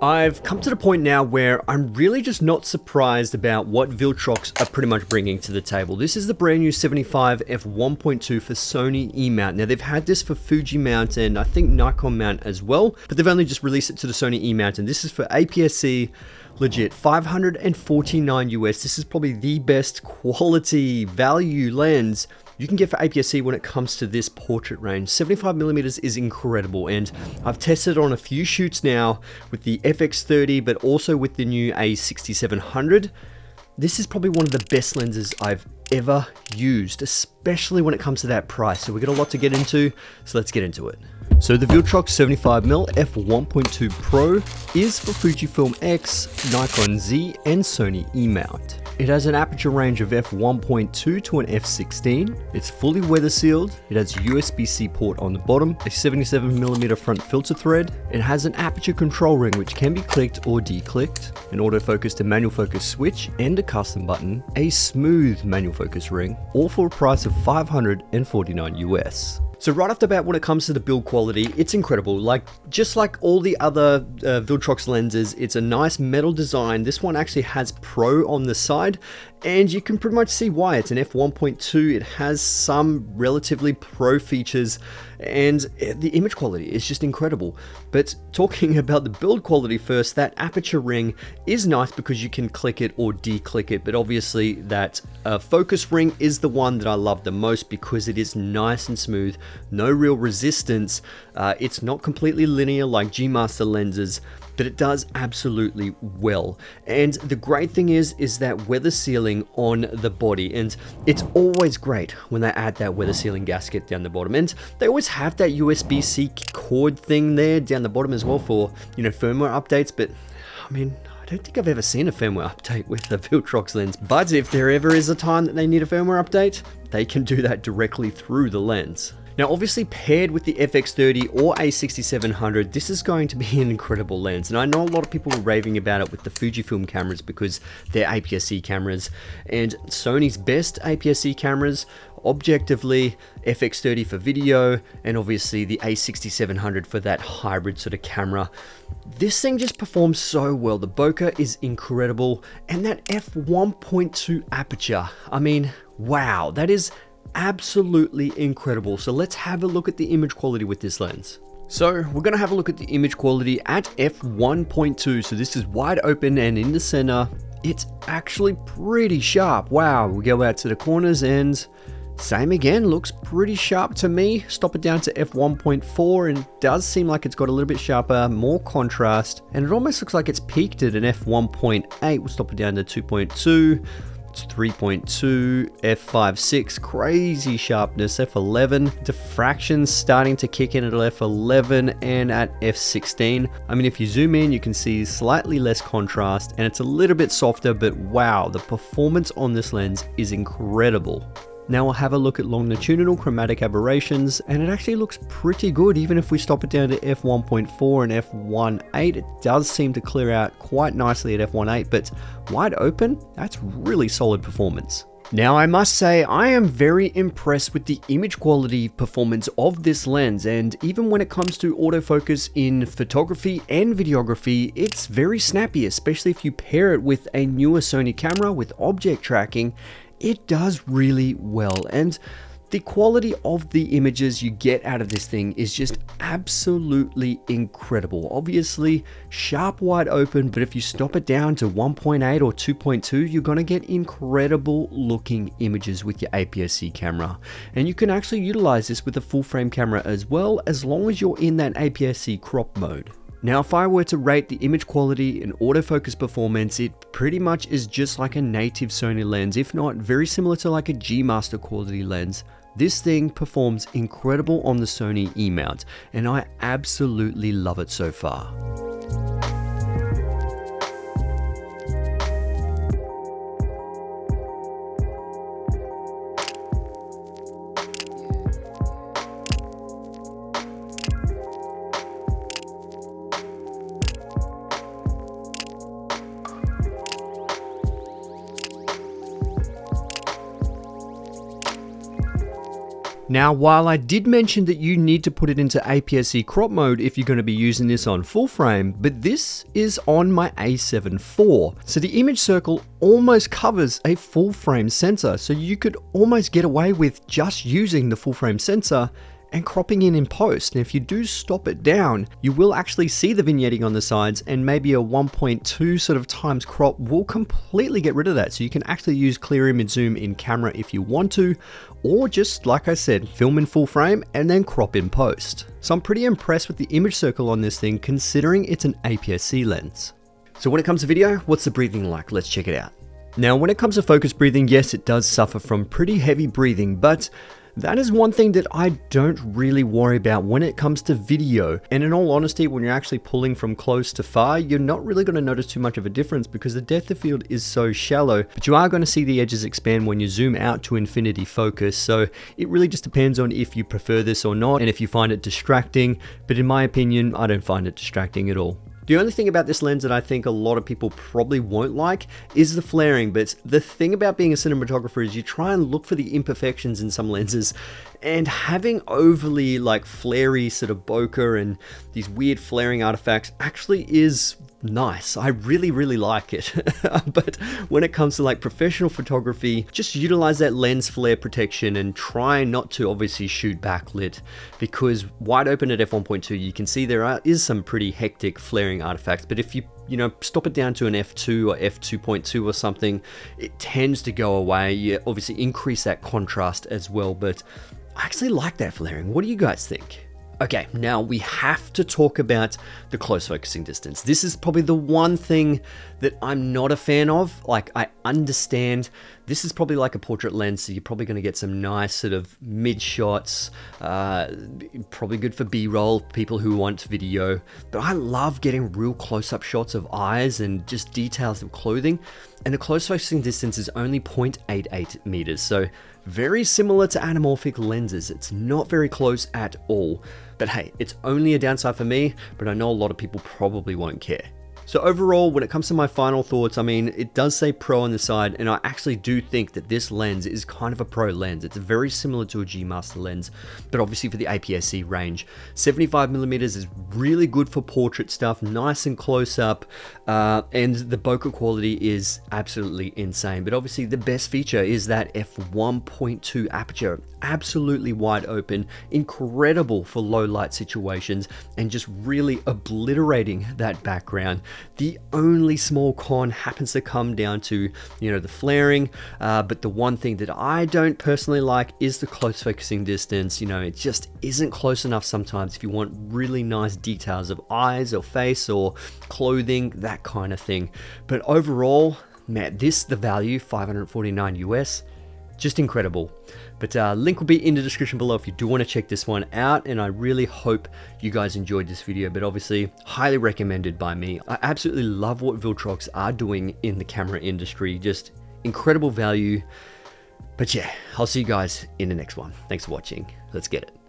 I've come to the point now where I'm really just not surprised about what Viltrox are pretty much bringing to the table. This is the brand new 75 F1.2 for Sony E mount. Now they've had this for Fuji mount and I think Nikon mount as well, but they've only just released it to the Sony E mount, and this is for APS-C, legit $549 US. This is probably the best quality value lens you can get for APS-C when it comes to this portrait range. 75mm is incredible, and I've tested on a few shoots now with the FX30, but also with the new A6700. This is probably one of the best lenses I've ever used, especially when it comes to that price. So we got a lot to get into, so let's get into it. So the Viltrox 75mm F1.2 Pro is for Fujifilm X, Nikon Z, and Sony E mount. It has an aperture range of f1.2 to an f16. It's fully weather sealed. It has a USB-C port on the bottom, a 77mm front filter thread. It has an aperture control ring which can be clicked or declicked, an autofocus to manual focus switch, and a custom button, a smooth manual focus ring, all for a price of $549 US. So right off the bat, when it comes to the build quality, it's incredible. Just like all the other Viltrox lenses, it's a nice metal design. This one actually has Pro on the side, and you can pretty much see why. It's an f1.2. It has some relatively pro features, and the image quality is just incredible. But talking about the build quality first, that aperture ring is nice because you can click it or declick it, but obviously that focus ring is the one that I love the most because it is nice and smooth, no real resistance. It's not completely linear like GMASTER lenses, but it does absolutely well. And the great thing is that weather sealing on the body, and it's always great when they add that weather sealing gasket down the bottom, and they always have that USB-C cord thing there down the bottom as well for, you know, firmware updates. But I mean, I don't think I've ever seen a firmware update with a Viltrox lens, but if there ever is a time that they need a firmware update, they can do that directly through the lens. Now obviously paired with the FX30 or A6700, this is going to be an incredible lens. And I know a lot of people were raving about it with the Fujifilm cameras because they're APS-C cameras, and Sony's best APS-C cameras, objectively, FX30 for video, and obviously the A6700 for that hybrid sort of camera. This thing just performs so well. The bokeh is incredible, and that f1.2 aperture, I mean, wow, that is absolutely incredible. So let's have a look at the image quality with this lens. So we're going to have a look at the image quality at f1.2. So this is wide open, and in the center, it's actually pretty sharp. Wow, we go out to the corners and same again, looks pretty sharp to me. Stop it down to f1.4 and it does seem like it's got a little bit sharper, more contrast, and it almost looks like it's peaked at an f1.8. We'll stop it down to 2.2. It's 3.2, f5.6, crazy sharpness, f11, diffraction starting to kick in at f11 and at f16. I mean, if you zoom in, you can see slightly less contrast and it's a little bit softer, but wow, the performance on this lens is incredible. Now we'll have a look at longitudinal chromatic aberrations, and it actually looks pretty good. Even if we stop it down to f1.4 and f1.8, it does seem to clear out quite nicely at f1.8, but wide open, that's really solid performance. Now I must say I am very impressed with the image quality performance of this lens, and even when it comes to autofocus in photography and videography, it's very snappy, especially if you pair it with a newer Sony camera with object tracking. It does really well, and the quality of the images you get out of this thing is just absolutely incredible. Obviously sharp wide open, but if you stop it down to 1.8 or 2.2, you're going to get incredible looking images with your APS-C camera. And you can actually utilize this with a full frame camera as well, as long as you're in that APS-C crop mode. Now, if I were to rate the image quality and autofocus performance, it pretty much is just like a native Sony lens, if not very similar to like a GMASTER quality lens. This thing performs incredible on the Sony E mount, and I absolutely love it so far. Now, while I did mention that you need to put it into APS-C crop mode if you're going to be using this on full frame, but this is on my A7 IV. So the image circle almost covers a full frame sensor. So you could almost get away with just using the full frame sensor and cropping in post. And if you do stop it down, you will actually see the vignetting on the sides, and maybe a 1.2 sort of times crop will completely get rid of that. So you can actually use clear image zoom in camera if you want to, or just, like I said, film in full frame and then crop in post. So I'm pretty impressed with the image circle on this thing, considering it's an APS-C lens. So when it comes to video, what's the breathing like? Let's check it out. Now, when it comes to focus breathing, yes, it does suffer from pretty heavy breathing, but that is one thing that I don't really worry about when it comes to video. And in all honesty, when you're actually pulling from close to far, you're not really going to notice too much of a difference because the depth of field is so shallow, but you are going to see the edges expand when you zoom out to infinity focus. So it really just depends on if you prefer this or not and if you find it distracting. But in my opinion, I don't find it distracting at all. The only thing about this lens that I think a lot of people probably won't like is the flaring, but the thing about being a cinematographer is you try and look for the imperfections in some lenses, and having overly like flary sort of bokeh and these weird flaring artifacts actually is nice. I really like it. But when it comes to like professional photography, just utilize that lens flare protection and try not to obviously shoot backlit, because wide open at f1.2 you can see there is some pretty hectic flaring artifacts, but if you stop it down to an f2 or f2.2 or something, it tends to go away. You obviously increase that contrast as well, but I actually like that flaring. What do you guys think? Okay, now we have to talk about the close focusing distance. This is probably the one thing that I'm not a fan of. Like, I understand this is probably like a portrait lens, so you're probably going to get some nice sort of mid shots, probably good for B-roll, people who want video. But I love getting real close-up shots of eyes and just details of clothing. And the close focusing distance is only 0.88 meters, so very similar to anamorphic lenses. It's not very close at all. But hey, it's only a downside for me, but I know a lot of people probably won't care. So overall, when it comes to my final thoughts, I mean, it does say Pro on the side, and I actually do think that this lens is kind of a Pro lens. It's very similar to a GMASTER lens, but obviously for the APS-C range. 75mm is really good for portrait stuff, nice and close up, and the bokeh quality is absolutely insane. But obviously the best feature is that f1.2 aperture, absolutely wide open, incredible for low light situations, and just really obliterating that background. The only small con happens to come down to, the flaring, but the one thing that I don't personally like is the close focusing distance. It just isn't close enough sometimes if you want really nice details of eyes or face or clothing, that kind of thing. But overall, man, the value, $549 US, just incredible. But link will be in the description below if you do want to check this one out, and I really hope you guys enjoyed this video, but obviously highly recommended by me. I absolutely love what Viltrox are doing in the camera industry, just incredible value. But yeah, I'll see you guys in the next one. Thanks for watching. Let's get it.